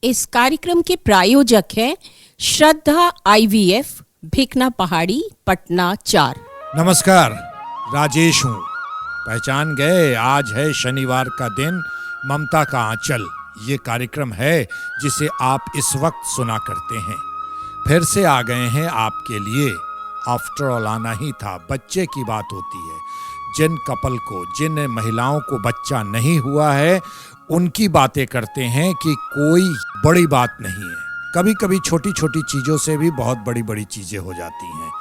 इस कार्यक्रम के प्रायोजक हैं श्रद्धा आईवीएफ, भिकना पहाड़ी, पटना 4। नमस्कार, राजेश हूँ। पहचान गए, आज है शनिवार का दिन, ममता का आंचल ये कार्यक्रम है जिसे आप इस वक्त सुना करते हैं। फिर से आ गए हैं आपके लिए। आफ्टर ऑल आना ही था। बच्चे की बात होती है। जिन कपल को, जिन महिलाओं को बच्चा नहीं हुआ है, उनकी बातें करते हैं कि कोई बड़ी बात नहीं है। कभी कभी छोटी छोटी चीज़ों से भी बहुत बड़ी बड़ी चीज़ें हो जाती हैं।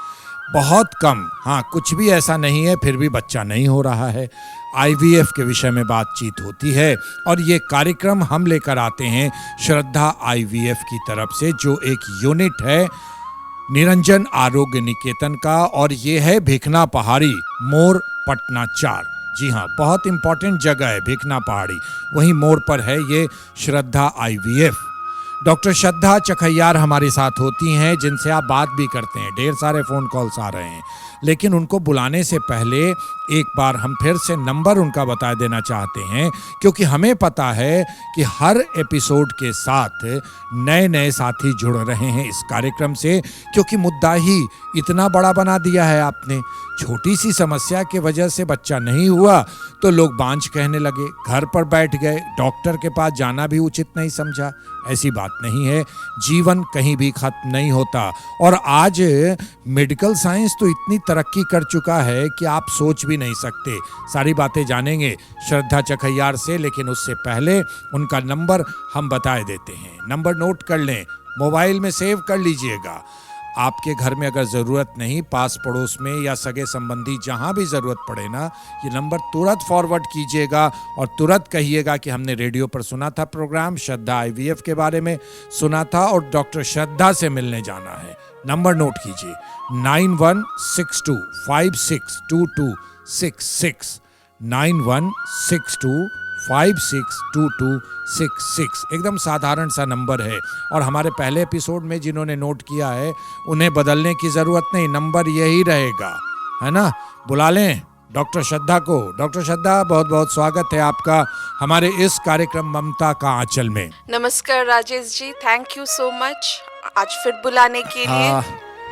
बहुत कम, हाँ, कुछ भी ऐसा नहीं है फिर भी बच्चा नहीं हो रहा है। आईवीएफ के विषय में बातचीत होती है और ये कार्यक्रम हम लेकर आते हैं श्रद्धा आईवीएफ की तरफ से, जो एक यूनिट है निरंजन आरोग्य निकेतन का, और ये है भिकना पहाड़ी, मोर, पटना 4। जी हाँ, बहुत इंपॉर्टेंट जगह है भिकना पहाड़ी, वहीं मोड़ पर है ये श्रद्धा आईवीएफ। डॉक्टर श्रद्धा चखैयार हमारे साथ होती हैं, जिनसे आप बात भी करते हैं। ढेर सारे फ़ोन कॉल्स आ रहे हैं, लेकिन उनको बुलाने से पहले एक बार हम फिर से नंबर उनका बता देना चाहते हैं, क्योंकि हमें पता है कि हर एपिसोड के साथ नए नए साथी जुड़ रहे हैं इस कार्यक्रम से, क्योंकि मुद्दा ही इतना बड़ा बना दिया है आपने। छोटी सी समस्या की वजह से बच्चा नहीं हुआ तो लोग बांझ कहने लगे, घर पर बैठ गए, डॉक्टर के पास जाना भी उचित नहीं समझा। ऐसी बात नहीं है, जीवन कहीं भी खत्म नहीं होता। और आज मेडिकल साइंस तो इतनी तरक्की कर चुका है कि आप सोच भी नहीं सकते। सारी बातें जानेंगे श्रद्धा चखैयार से, लेकिन उससे पहले उनका नंबर हम बता देते हैं। नंबर नोट कर लें, मोबाइल में सेव कर लीजिएगा। आपके घर में अगर ज़रूरत नहीं, पास पड़ोस में या सगे संबंधी जहाँ भी ज़रूरत पड़े ना, ये नंबर तुरंत फॉरवर्ड कीजिएगा और तुरंत कहिएगा कि हमने रेडियो पर सुना था प्रोग्राम, श्रद्धा आईवीएफ के बारे में सुना था और डॉक्टर श्रद्धा से मिलने जाना है। नंबर नोट कीजिए, 9162562266, 9162562266। एकदम साधारण सा नंबर है, और हमारे पहले एपिसोड में जिन्होंने नोट किया है उन्हें बदलने की ज़रूरत नहीं, नंबर यही रहेगा, है ना। बुला लें डॉक्टर श्रद्धा को। डॉक्टर श्रद्धा, बहुत बहुत स्वागत है आपका हमारे इस कार्यक्रम ममता का आंचल में। नमस्कार Rajesh ji, thank you so much आज फिर बुलाने के लिए।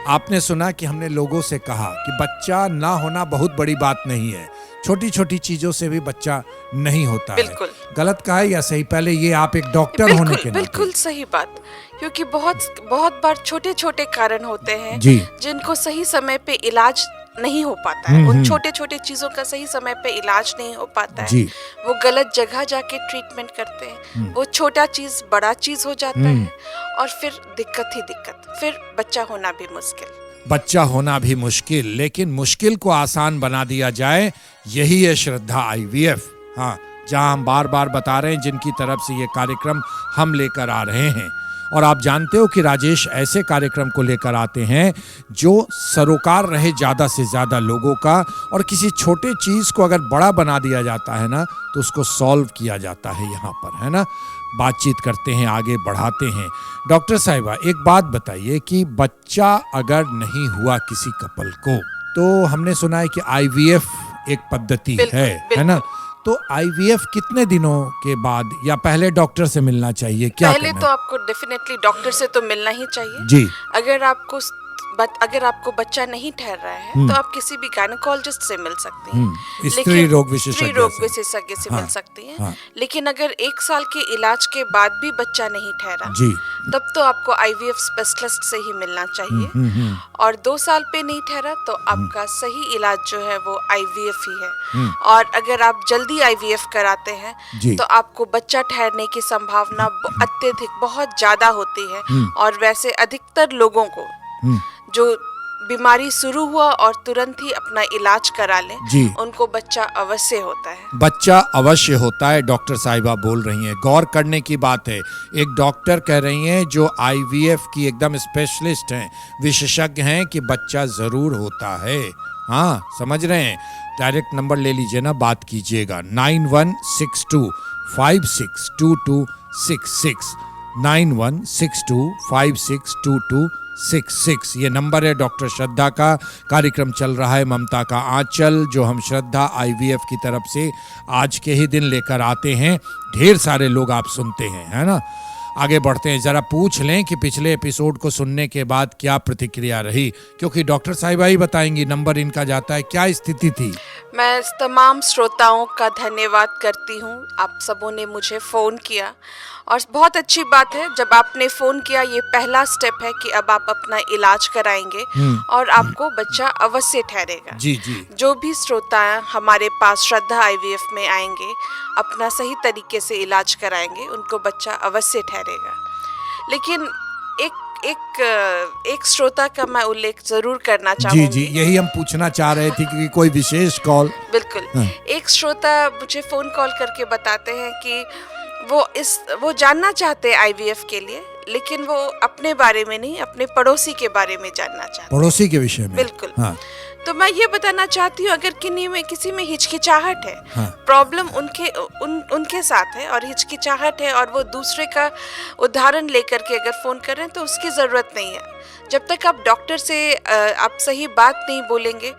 आपने सुना कि हमने लोगों से कहा कि बच्चा ना होना बहुत बड़ी बात नहीं है, छोटी छोटी चीजों से भी बच्चा नहीं होता है। गलत कहा है या सही? पहले ये आप एक डॉक्टर होने के नाते। बिल्कुल सही बात, क्योंकि बहुत बार छोटे छोटे कारण होते हैं जिनको सही समय पे इलाज नहीं हो पाता है। उन छोटे छोटे चीजों का सही समय पे इलाज नहीं हो पाता है। वो गलत जगह जाके ट्रीटमेंट करते हैं, वो छोटा चीज बड़ा चीज हो जाता है और फिर दिक्कत ही दिक्कत, फिर बच्चा होना भी मुश्किल। बच्चा होना भी मुश्किल, लेकिन मुश्किल को आसान बना दिया जाए, यही है श्रद्धा आईवीएफ। हाँ, जहाँ हम बार बार बता रहे हैं, जिनकी तरफ से ये कार्यक्रम हम लेकर आ रहे हैं। और आप जानते हो कि राजेश ऐसे कार्यक्रम को लेकर आते हैं जो सरोकार रहे ज़्यादा से ज़्यादा लोगों का, और किसी छोटे चीज़ को अगर बड़ा बना दिया जाता है ना, तो उसको सॉल्व किया जाता है यहाँ पर, है ना। बातचीत करते हैं, आगे बढ़ाते हैं। डॉक्टर साहिबा, एक बात बताइए कि बच्चा अगर नहीं हुआ किसी कपल को, तो हमने सुना है कि आईवीएफ एक पद्धति है ना। तो आईवीएफ कितने दिनों के बाद या पहले डॉक्टर से मिलना चाहिए? क्या पहले तो आपको डेफिनेटली डॉक्टर से तो मिलना ही चाहिए जी। अगर आपको बच्चा नहीं ठहर रहा है तो आप किसी भी गायनेकोलॉजिस्ट से मिल सकती हैं, स्त्री रोग विशेषज्ञ से मिल सकती हैं। लेकिन अगर 1 साल के इलाज के बाद भी बच्चा नहीं ठहरा जी, तब तो आपको आईवीएफ स्पेशलिस्ट से ही मिलना चाहिए। और 2 साल पे नहीं ठहरा तो आपका सही इलाज जो है वो आईवीएफ ही है। और अगर आप जल्दी आईवीएफ कराते हैं तो आपको बच्चा ठहरने की संभावना अत्यधिक बहुत ज्यादा होती है। और वैसे अधिकतर लोगों को जो बीमारी शुरू हुआ और तुरंत ही अपना इलाज करा लें, उनको बच्चा अवश्य होता है। बच्चा अवश्य होता है, डॉक्टर साहिबा बोल रही हैं। गौर करने की बात है, एक डॉक्टर कह रही हैं जो आईवीएफ की एकदम स्पेशलिस्ट हैं, विशेषज्ञ हैं, कि बच्चा जरूर होता है। हाँ, समझ रहे हैं। डायरेक्ट नंबर ले लीजिए ना, बात कीजिएगा, 9162562266, 9162562266। ये नंबर है डॉक्टर श्रद्धा का। कार्यक्रम चल रहा है ममता का आंचल, जो हम श्रद्धा आईवीएफ की तरफ से आज के ही दिन लेकर आते हैं। ढेर सारे लोग आप सुनते हैं, है ना। आगे बढ़ते हैं, जरा पूछ लें कि पिछले एपिसोड को सुनने के बाद क्या प्रतिक्रिया रही, क्योंकि डॉक्टर साहिबा ही बताएंगी। नंबर इनका जाता है, क्या स्थिति थी? मैं तमाम श्रोताओं का धन्यवाद करती हूँ, आप सबों ने मुझे फ़ोन किया और बहुत अच्छी बात है जब आपने फ़ोन किया। ये पहला स्टेप है कि अब आप अपना इलाज कराएंगे और आपको बच्चा अवश्य ठहरेगा। जी जी। जो भी श्रोता हमारे पास श्रद्धा आईवीएफ में आएंगे, अपना सही तरीके से इलाज कराएंगे, उनको बच्चा अवश्य ठहरेगा। लेकिन एक श्रोता का मैं उल्लेख जरूर करना चाहूंगी। जी जी, यही हम पूछना चाह रहे थे कि कोई विशेष कॉल। बिल्कुल। एक श्रोता मुझे फोन कॉल करके बताते हैं कि वो जानना चाहते हैं आईवीएफ के लिए, लेकिन वो अपने बारे में नहीं, अपने पड़ोसी के बारे में जानना चाहते हैं। पड़ोसी के विषय में? बिल्कुल। हाँ। तो मैं ये बताना चाहती हूँ, अगर किसी में हिचकिचाहट है, हाँ। प्रॉब्लम उनके साथ है और हिचकिचाहट है और वो दूसरे का उदाहरण लेकर के अगर फ़ोन कर रहे हैं तो उसकी ज़रूरत नहीं है। जब तक आप डॉक्टर से आप सही बात नहीं बोलेंगे,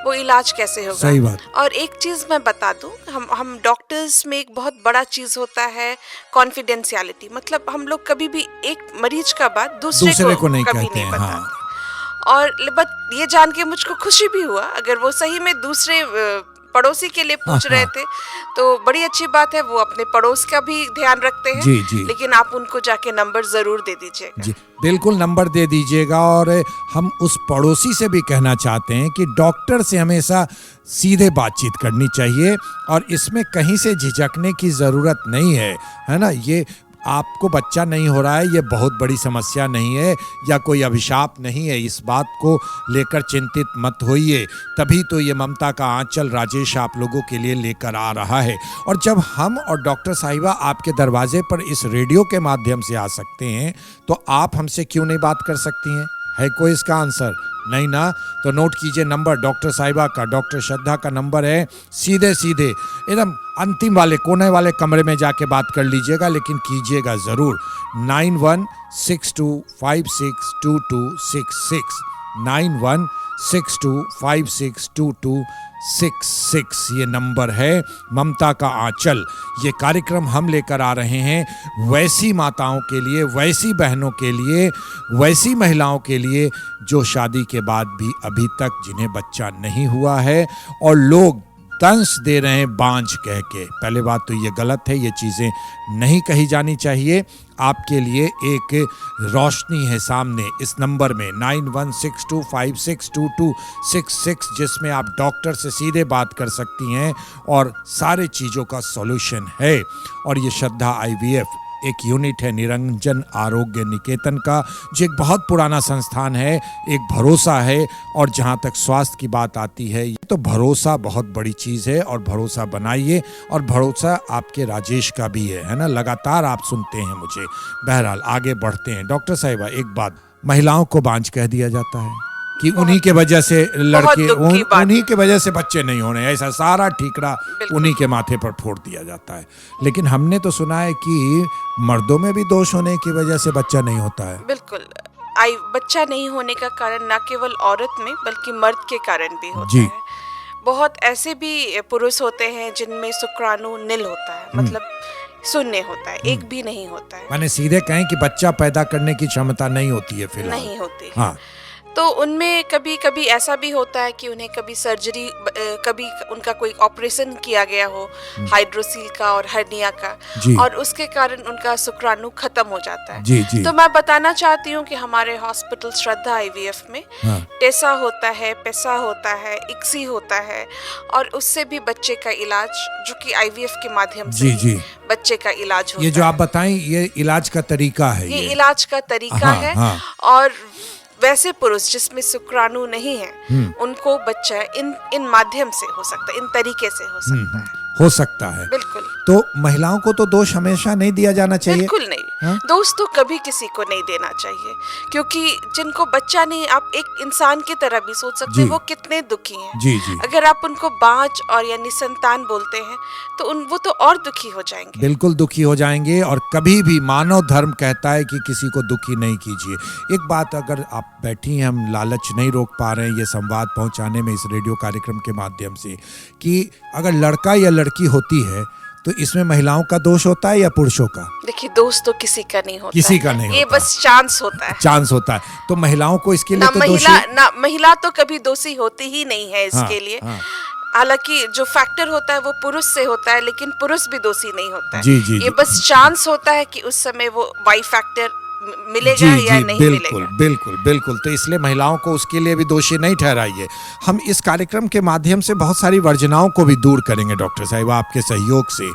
वो इलाज कैसे होगा? सही बात। और एक चीज़ मैं बता दूं, हम डॉक्टर्स में एक बहुत बड़ा चीज़ होता है कॉन्फिडेंशियलिटी। मतलब हम लोग कभी भी एक मरीज का बात दूसरे को नहीं कहते कभी नहीं हैं। बताते। हाँ। और बट ये जान के मुझको खुशी भी हुआ, अगर वो सही में दूसरे पड़ोसी के लिए पूछ रहे थे तो बड़ी अच्छी बात है, वो अपने पड़ोस का भी ध्यान रखते हैं। जी जी। लेकिन आप उनको जाके नंबर जरूर दे दीजिएगा। जी बिल्कुल, नंबर दे दीजिएगा। और हम उस पड़ोसी से भी कहना चाहते हैं कि डॉक्टर से हमेशा सीधे बातचीत करनी चाहिए और इसमें कहीं से झिझकने की ज़रूरत नहीं है ना। ये आपको बच्चा नहीं हो रहा है, ये बहुत बड़ी समस्या नहीं है या कोई अभिशाप नहीं है, इस बात को लेकर चिंतित मत होइए। तभी तो ये ममता का आंचल राजेश आप लोगों के लिए लेकर आ रहा है। और जब हम और डॉक्टर साहिबा आपके दरवाजे पर इस रेडियो के माध्यम से आ सकते हैं तो आप हमसे क्यों नहीं बात कर सकती हैं? है कोई इसका आंसर? नहीं ना? तो नोट कीजिए नंबर डॉक्टर साहिबा का, डॉक्टर श्रद्धा का नंबर है। सीधे एकदम अंतिम वाले कोने वाले कमरे में जाके बात कर लीजिएगा, लेकिन कीजिएगा ज़रूर। 9162562266 9162562266 ये नंबर है ममता का आंचल। ये कार्यक्रम हम लेकर आ रहे हैं वैसी माताओं के लिए, वैसी बहनों के लिए, वैसी महिलाओं के लिए जो शादी के बाद भी अभी तक जिन्हें बच्चा नहीं हुआ है और लोग दंश दे रहे हैं बांझ कह के। पहले बात तो ये गलत है, ये चीज़ें नहीं कही जानी चाहिए। आपके लिए एक रोशनी है सामने इस नंबर में 9162562266, जिसमें आप डॉक्टर से सीधे बात कर सकती हैं और सारे चीज़ों का सॉल्यूशन है। और ये श्रद्धा आईवीएफ एक यूनिट है निरंजन आरोग्य निकेतन का, जो एक बहुत पुराना संस्थान है, एक भरोसा है। और जहाँ तक स्वास्थ्य की बात आती है, ये तो भरोसा बहुत बड़ी चीज़ है और भरोसा बनाइए। और भरोसा आपके राजेश का भी है ना, लगातार आप सुनते हैं मुझे। बहरहाल आगे बढ़ते हैं। डॉक्टर साहिबा, एक बात, महिलाओं को बांझ कह दिया जाता है कि उन्हीं के वजह से लड़के, उन्हीं के वजह से बच्चे नहीं हो रहे, ऐसा सारा ठीकरा उन्हीं के माथे पर फोड़ दिया जाता है। लेकिन हमने तो सुना है कि मर्दों में भी दोष होने की वजह से बच्चा नहीं होता है। बिल्कुल। बच्चा नहीं होने का कारण न केवल औरत में बल्कि मर्द के कारण भी होता है। बहुत ऐसे भी पुरुष होते हैं जिनमें शुक्राणु नील होता है, मतलब शून्य होता है, एक भी नहीं होता है। मैंने सीधे कहें कि बच्चा पैदा करने की क्षमता नहीं होती है फिलहाल। नहीं होती है। हाँ। तो उनमें कभी कभी ऐसा भी होता है कि उन्हें कभी सर्जरी, कभी उनका कोई ऑपरेशन किया गया हो हाइड्रोसील का और हर्निया का, और उसके कारण उनका शुक्राणु खत्म हो जाता है। जी। तो मैं बताना चाहती हूँ कि हमारे हॉस्पिटल श्रद्धा आईवीएफ में टेसा होता है, पेसा होता है, इक्सी होता है, और उससे भी बच्चे का इलाज, जो कि आईवीएफ के माध्यम से बच्चे का इलाज होता है। ये जो आप बताएं, ये इलाज का तरीका है, ये इलाज का तरीका है। और वैसे पुरुष जिसमें शुक्राणु नहीं है, उनको बच्चा इन माध्यम से हो सकता है, इन तरीके से हो सकता है। हो सकता है। बिल्कुल। तो महिलाओं को तो दोष हमेशा नहीं दिया जाना चाहिए। बिल्कुल नहीं। दोष तो कभी किसी को नहीं देना चाहिए, क्योंकि जिनको बच्चा नहीं, आप एक इंसान की तरह भी सोच सकते हैं वो कितने दुखी हैं। जी। अगर आप उनको बांझ और या निसंतान बोलते हैं तो वो तो और दुखी हो जाएंगे। बिल्कुल दुखी हो जाएंगे। और कभी भी मानव धर्म कहता है कि किसी को दुखी नहीं कीजिए। एक बात, अगर आप बैठी हैं, हम लालच नहीं रोक पा रहे हैं ये संवाद पहुंचाने में इस रेडियो कार्यक्रम के माध्यम से, कि अगर लड़का या लड़की होती है तो इसमें महिलाओं का दोष होता है या पुरुषों का? देखिए, दोस्त तो किसी का नहीं होता किसी है। का नहीं ये होता। बस चांस होता है। चांस होता है। तो महिलाओं को इसके लिए ना तो महिला दोषी ना महिला तो कभी दोषी होती ही नहीं है इसके लिए। हाँ। हालांकि जो फैक्टर होता है वो पुरुष से होता है, लेकिन पुरुष भी दोषी नहीं होता है। जी, जी, ये जी। बस चांस होता है कि उस समय वो वाई फैक्टर मिलेगा जी या जी नहीं बिल्कुल मिलेगा। बिल्कुल बिल्कुल। तो इसलिए महिलाओं को उसके लिए भी दोषी नहीं ठहराइए। हम इस कार्यक्रम के माध्यम से बहुत सारी वर्जनाओं को भी दूर करेंगे डॉक्टर साहिबा, आपके सहयोग से।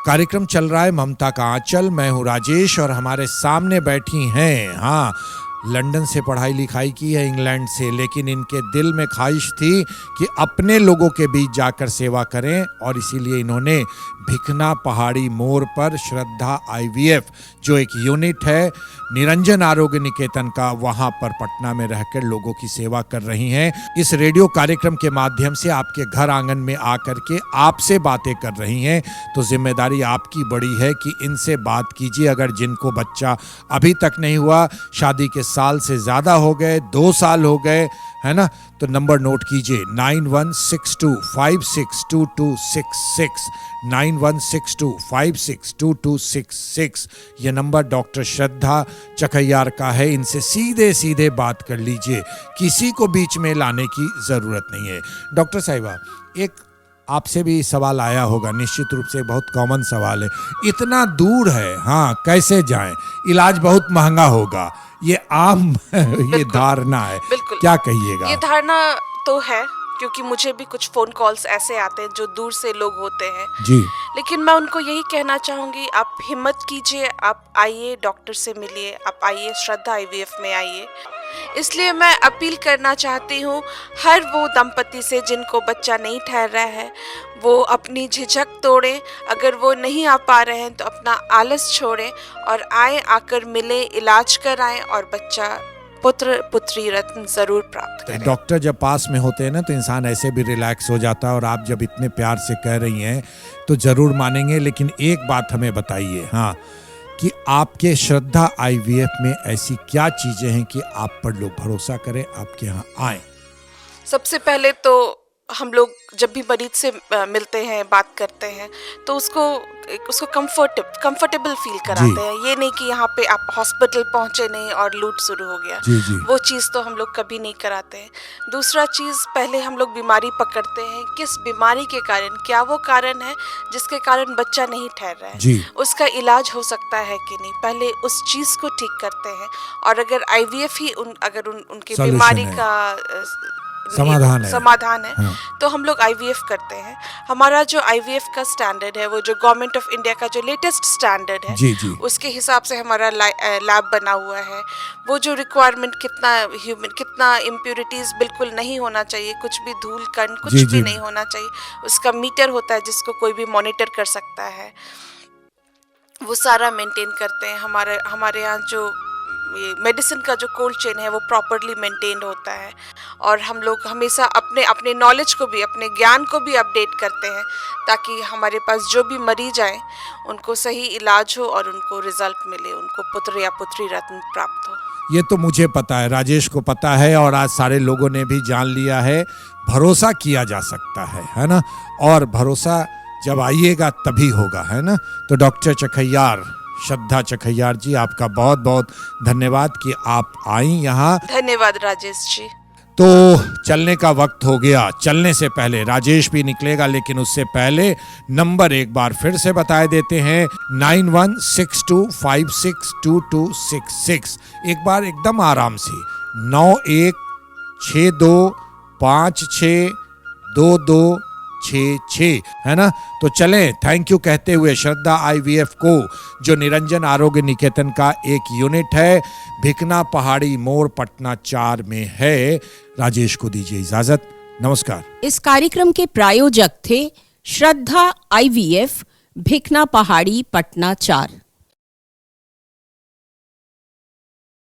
कार्यक्रम चल रहा है ममता का आंचल, मैं हूँ राजेश और हमारे सामने बैठी हैं, हाँ, लंदन से पढ़ाई लिखाई की है, इंग्लैंड से, लेकिन इनके दिल में ख्वाहिश थी कि अपने लोगों के बीच जाकर सेवा करें और इसीलिए इन्होंने भिखना पहाड़ी मोड़ पर श्रद्धा आईवीएफ जो एक यूनिट है निरंजन आरोग्य निकेतन का, वहां पर पटना में रहकर लोगों की सेवा कर रही हैं। इस रेडियो कार्यक्रम के माध्यम से आपके घर आंगन में आकर के आपसे बातें कर रही हैं। तो जिम्मेदारी आपकी बड़ी है कि इनसे बात कीजिए। अगर जिनको बच्चा अभी तक नहीं हुआ, शादी के साल से ज़्यादा हो गए, 2 साल हो गए, है ना, तो नंबर नोट कीजिए 9162562266 9162562266। ये नंबर डॉक्टर श्रद्धा चकैयार का है। इनसे सीधे सीधे बात कर लीजिए, किसी को बीच में लाने की ज़रूरत नहीं है। डॉक्टर साहिबा, एक आपसे भी सवाल आया होगा, निश्चित रूप से बहुत कॉमन सवाल है, इतना दूर है, हाँ, कैसे जाएं, इलाज बहुत महंगा होगा, ये आम ये धारणा है, बिल्कुल। क्या कहिएगा? ये धारणा तो है, क्योंकि मुझे भी कुछ फोन कॉल्स ऐसे आते हैं जो दूर से लोग होते हैं जी। लेकिन मैं उनको यही कहना चाहूँगी, आप हिम्मत कीजिए, आप आइए, डॉक्टर से मिलिए, आप आइए, श्रद्धा आईवीएफ में आइए। इसलिए मैं अपील करना चाहती हूँ हर वो दंपति से जिनको बच्चा नहीं ठहर रहा है, वो अपनी झिझक तोड़ें। अगर वो नहीं आ पा रहे हैं तो अपना आलस छोड़ें और आए, आकर मिले, इलाज कराएं और बच्चा पुत्र पुत्री रत्न जरूर प्राप्त करें। डॉक्टर जब पास में होते हैं ना तो इंसान ऐसे भी रिलैक्स हो जाता है, और आप जब इतने प्यार से कह रही हैं तो ज़रूर मानेंगे। लेकिन एक बात हमें बताइए, हाँ, कि आपके श्रद्धा आईवीएफ में ऐसी क्या चीज़ें हैं कि आप पर लोग भरोसा करें, आपके यहाँ आए? सबसे पहले तो हम लोग जब भी मरीज से मिलते हैं, बात करते हैं, तो उसको कंफर्टेबल फील कराते हैं। ये नहीं कि यहाँ पे आप हॉस्पिटल पहुँचे नहीं और लूट शुरू हो गया, जी, जी। वो चीज़ तो हम लोग कभी नहीं कराते हैं। दूसरा चीज़, पहले हम लोग बीमारी पकड़ते हैं, किस बीमारी के कारण, क्या वो कारण है जिसके कारण बच्चा नहीं ठहर रहा है, जी। उसका इलाज हो सकता है कि नहीं, पहले उस चीज़ को ठीक करते हैं। और अगर आईवीएफ ही उनकी Solution बीमारी है। का समाधान है, हाँ, तो हम लोग आईवीएफ करते हैं। हमारा जो आईवीएफ का स्टैंडर्ड है, वो जो गवर्नमेंट ऑफ इंडिया का जो लेटेस्ट स्टैंडर्ड है, जी, जी। उसके हिसाब से हमारा लैब बना हुआ है। वो जो रिक्वायरमेंट, कितना इम्प्योरिटीज बिल्कुल नहीं होना चाहिए, कुछ भी धूल कण कुछ जी, भी जी। नहीं होना चाहिए, उसका मीटर होता है जिसको कोई भी मॉनिटर कर सकता है, वो सारा मेंटेन करते हैं। हमारे यहाँ जो मेडिसिन का जो कोल्ड चेन है वो प्रॉपरली मेंटेन्ड होता है। और हम लोग हमेशा अपने नॉलेज को भी, अपने ज्ञान को भी अपडेट करते हैं, ताकि हमारे पास जो भी मरीज आए उनको सही इलाज हो और उनको रिजल्ट मिले, उनको पुत्र या पुत्री रत्न प्राप्त हो। ये तो मुझे पता है, राजेश को पता है, और आज सारे लोगों ने भी जान लिया है, भरोसा किया जा सकता है ना, और भरोसा जब आइएगा तभी होगा, है ना। तो डॉक्टर चकैयार, श्रद्धा चकैयार जी, आपका बहुत बहुत धन्यवाद कि आप आई यहाँ। धन्यवाद राजेश जी। तो चलने का वक्त हो गया। चलने से पहले राजेश भी निकलेगा, लेकिन उससे पहले नंबर एक बार फिर से बता देते हैं, 9162562266। एक बार एकदम आराम से, 9162562266, है ना। तो चलें, थैंक यू कहते हुए श्रद्धा आईवीएफ को, जो निरंजन आरोग्य निकेतन का एक यूनिट है, भिखना पहाड़ी मोड़ पटना 4 में है। राजेश को दीजिए इजाजत, नमस्कार। इस कार्यक्रम के प्रायोजक थे श्रद्धा आईवीएफ, भिखना पहाड़ी, पटना 4।